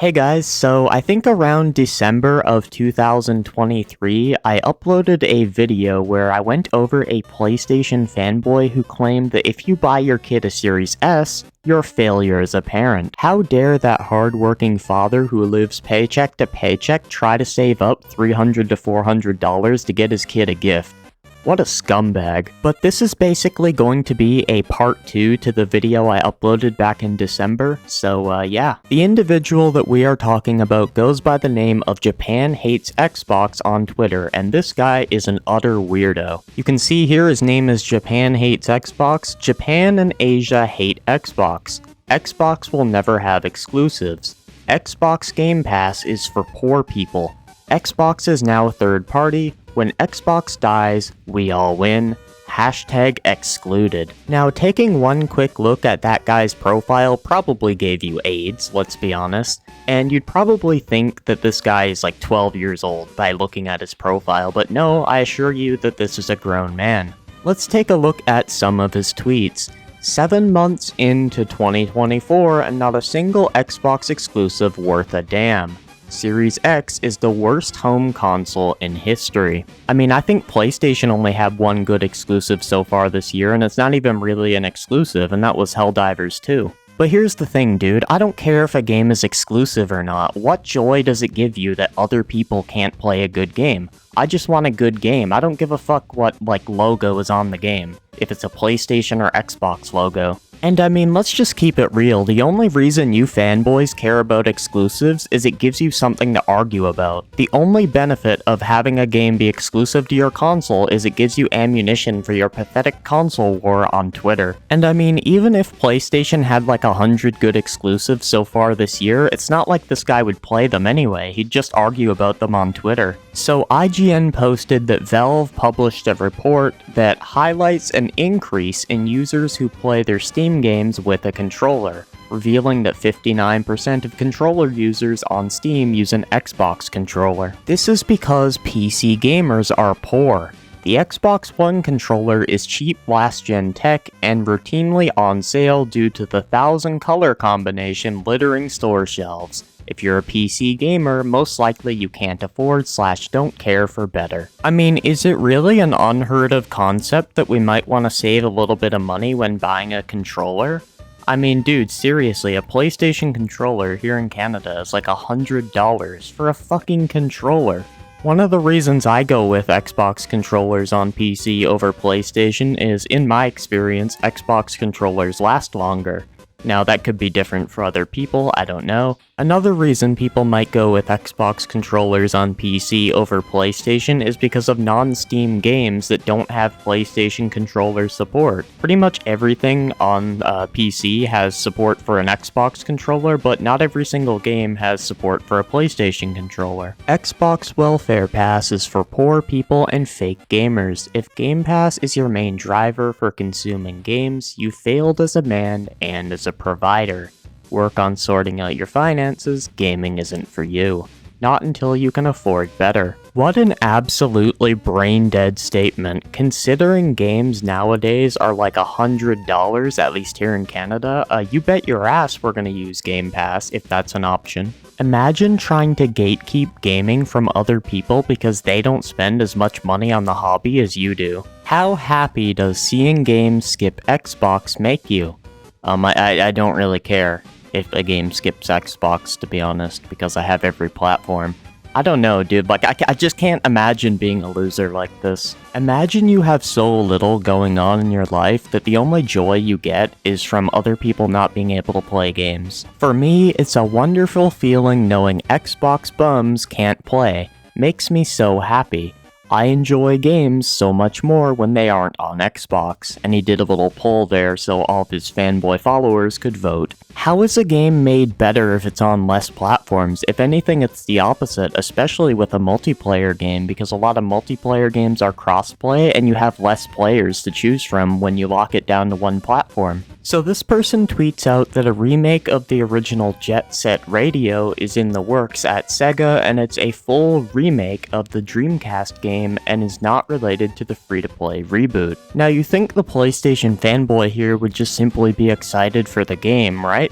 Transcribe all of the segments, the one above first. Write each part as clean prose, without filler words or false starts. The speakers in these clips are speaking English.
Hey guys, so I think around December of 2023, I uploaded a video where I went over a PlayStation fanboy who claimed that if you buy your kid a Series S, you're a failure as a parent. How dare that hardworking father who lives paycheck to paycheck try to save up $300 to $400 to get his kid a gift? What a scumbag. But this is basically going to be a part 2 to the video I uploaded back in December, so yeah. The individual that we are talking about goes by the name of Japan Hates Xbox on Twitter, and this guy is an utter weirdo. You can see here his name is Japan Hates Xbox. Japan and Asia hate Xbox. Xbox will never have exclusives. Xbox Game Pass is for poor people. Xbox is now third party. When Xbox dies, we all win. Hashtag excluded. Now, taking one quick look at that guy's profile probably gave you AIDS, let's be honest. And you'd probably think that this guy is like 12 years old by looking at his profile, but no, I assure you that this is a grown man. Let's take a look at some of his tweets. 7 months into 2024 and not a single Xbox exclusive worth a damn. Series X is the worst home console in history. I mean, I think PlayStation only had one good exclusive so far this year, and it's not even really an exclusive, and that was Helldivers 2. But here's the thing, dude, I don't care if a game is exclusive or not. What joy does it give you that other people can't play a good game? I just want a good game. I don't give a fuck what, logo is on the game, if it's a PlayStation or Xbox logo. And I mean, let's just keep it real. The only reason you fanboys care about exclusives is it gives you something to argue about. The only benefit of having a game be exclusive to your console is it gives you ammunition for your pathetic console war on Twitter. And I mean, even if PlayStation had like 100 good exclusives so far this year, it's not like this guy would play them anyway. He'd just argue about them on Twitter. So IGN posted that Valve published a report that highlights an increase in users who play their Steam games with a controller, revealing that 59% of controller users on Steam use an Xbox controller. This is because PC gamers are poor. The Xbox One controller is cheap last-gen tech and routinely on sale due to the 1,000 color combination littering store shelves. If you're a PC gamer, most likely you can't afford / don't care for better. I mean, is it really an unheard of concept that we might want to save a little bit of money when buying a controller? I mean, dude, seriously, a PlayStation controller here in Canada is like $100 for a fucking controller. One of the reasons I go with Xbox controllers on PC over PlayStation is, in my experience, Xbox controllers last longer. Now, that could be different for other people, I don't know. Another reason people might go with Xbox controllers on PC over PlayStation is because of non-Steam games that don't have PlayStation controller support. Pretty much everything on PC has support for an Xbox controller, but not every single game has support for a PlayStation controller. Xbox Welfare Pass is for poor people and fake gamers. If Game Pass is your main driver for consuming games, you failed as a man and as a provider. Work on sorting out your finances, gaming isn't for you. Not until you can afford better. What an absolutely brain-dead statement, considering games nowadays are like $100, at least here in Canada. You bet your ass we're gonna use Game Pass, if that's an option. Imagine trying to gatekeep gaming from other people because they don't spend as much money on the hobby as you do. How happy does seeing games skip Xbox make you? I don't really care if a game skips Xbox, to be honest, because I have every platform. I don't know, dude, I just can't imagine being a loser like this. Imagine you have so little going on in your life that the only joy you get is from other people not being able to play games. For me, it's a wonderful feeling knowing Xbox bums can't play. Makes me so happy. I enjoy games so much more when they aren't on Xbox, and he did a little poll there so all of his fanboy followers could vote. How is a game made better if it's on less platforms? If anything, it's the opposite, especially with a multiplayer game, because a lot of multiplayer games are crossplay and you have less players to choose from when you lock it down to one platform. So this person tweets out that a remake of the original Jet Set Radio is in the works at Sega, and it's a full remake of the Dreamcast game and is not related to the free-to-play reboot. Now, you think the PlayStation fanboy here would just simply be excited for the game, right?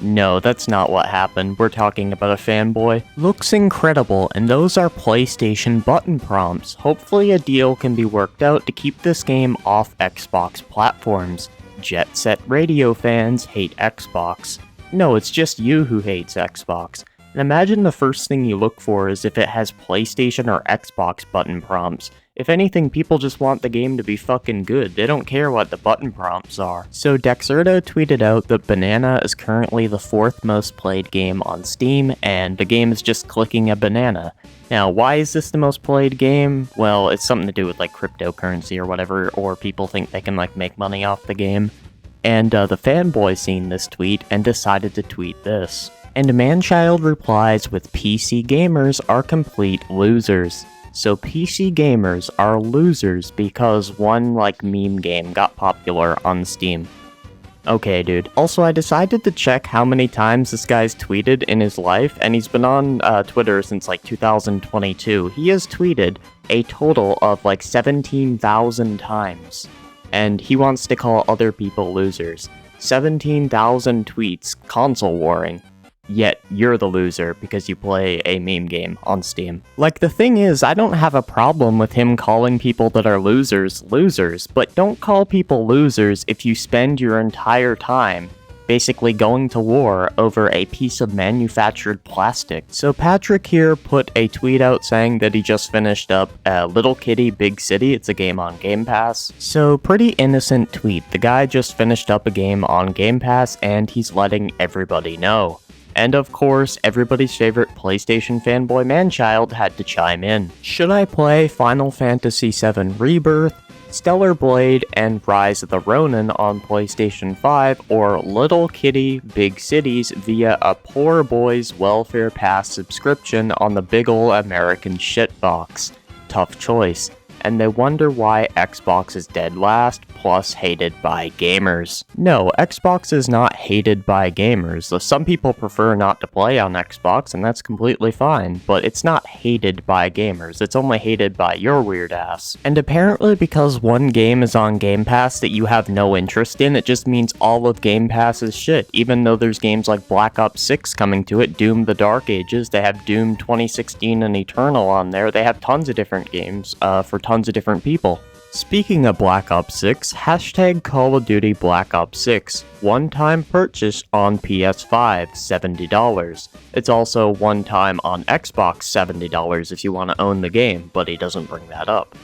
No, that's not what happened. We're talking about a fanboy. Looks incredible, and those are PlayStation button prompts. Hopefully a deal can be worked out to keep this game off Xbox platforms. Jet Set Radio fans hate Xbox. No, it's just you who hates Xbox. And imagine the first thing you look for is if it has PlayStation or Xbox button prompts. If anything, people just want the game to be fucking good. They don't care what the button prompts are. So Dexerto tweeted out that Banana is currently the 4th most played game on Steam, and the game is just clicking a banana. Now, why is this the most played game? Well, it's something to do with like cryptocurrency or whatever, or people think they can like make money off the game. And the fanboy seen this tweet and decided to tweet this. And Manchild replies with PC gamers are complete losers. So PC gamers are losers because one like meme game got popular on Steam. Okay, dude. Also, I decided to check how many times this guy's tweeted in his life, and he's been on Twitter since like 2022. He has tweeted a total of like 17,000 times. And he wants to call other people losers. 17,000 tweets, console warring. Yet you're the loser because you play a meme game on Steam. Like, the thing is, I don't have a problem with him calling people that are losers, but don't call people losers if you spend your entire time basically going to war over a piece of manufactured plastic. So Patrick here put a tweet out saying that he just finished up Little Kitty Big City. It's a game on Game Pass. So pretty innocent tweet. The guy just finished up a game on Game Pass and he's letting everybody know. And of course, everybody's favorite PlayStation fanboy Manchild had to chime in. Should I play Final Fantasy VII Rebirth, Stellar Blade, and Rise of the Ronin on PlayStation 5, or Little Kitty Big Cities via a Poor Boys Welfare Pass subscription on the big ol' American shitbox? Tough choice. And they wonder why Xbox is dead last, plus hated by gamers. No, Xbox is not hated by gamers. Some people prefer not to play on Xbox, and that's completely fine, but it's not hated by gamers. It's only hated by your weird ass. And apparently because one game is on Game Pass that you have no interest in, it just means all of Game Pass is shit, even though there's games like Black Ops 6 coming to it, Doom the Dark Ages, they have Doom 2016 and Eternal on there, they have tons of different games for tons of different people. Speaking of Black Ops 6, hashtag Call of Duty Black Ops 6, one-time purchase on PS5, $70. It's also one-time on Xbox, $70 if you want to own the game, but he doesn't bring that up.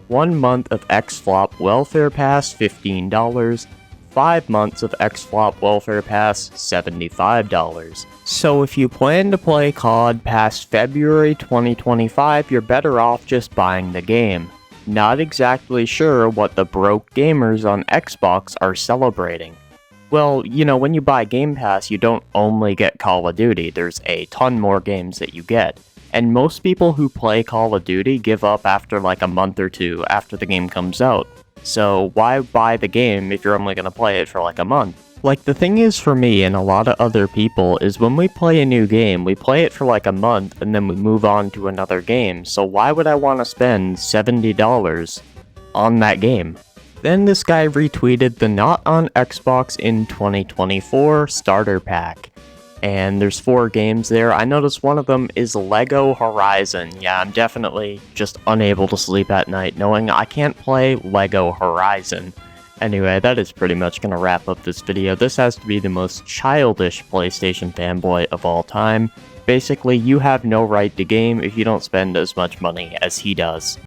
1 month of XFlop Welfare Pass, $15. 5 months of XFlop Welfare Pass, $75. So if you plan to play COD past February 2025, you're better off just buying the game. Not exactly sure what the broke gamers on Xbox are celebrating. Well, you know, when you buy Game Pass, you don't only get Call of Duty, there's a ton more games that you get. And most people who play Call of Duty give up after like a month or two after the game comes out. So why buy the game if you're only going to play it for like a month? Like, the thing is for me and a lot of other people is when we play a new game, we play it for like a month and then we move on to another game. So why would I want to spend $70 on that game? Then this guy retweeted the Not on Xbox in 2024 starter pack. And there's 4 games there. I noticed one of them is Lego Horizon. Yeah, I'm definitely just unable to sleep at night knowing I can't play Lego Horizon. Anyway, that is pretty much going to wrap up this video. This has to be the most childish PlayStation fanboy of all time. Basically, you have no right to game if you don't spend as much money as he does.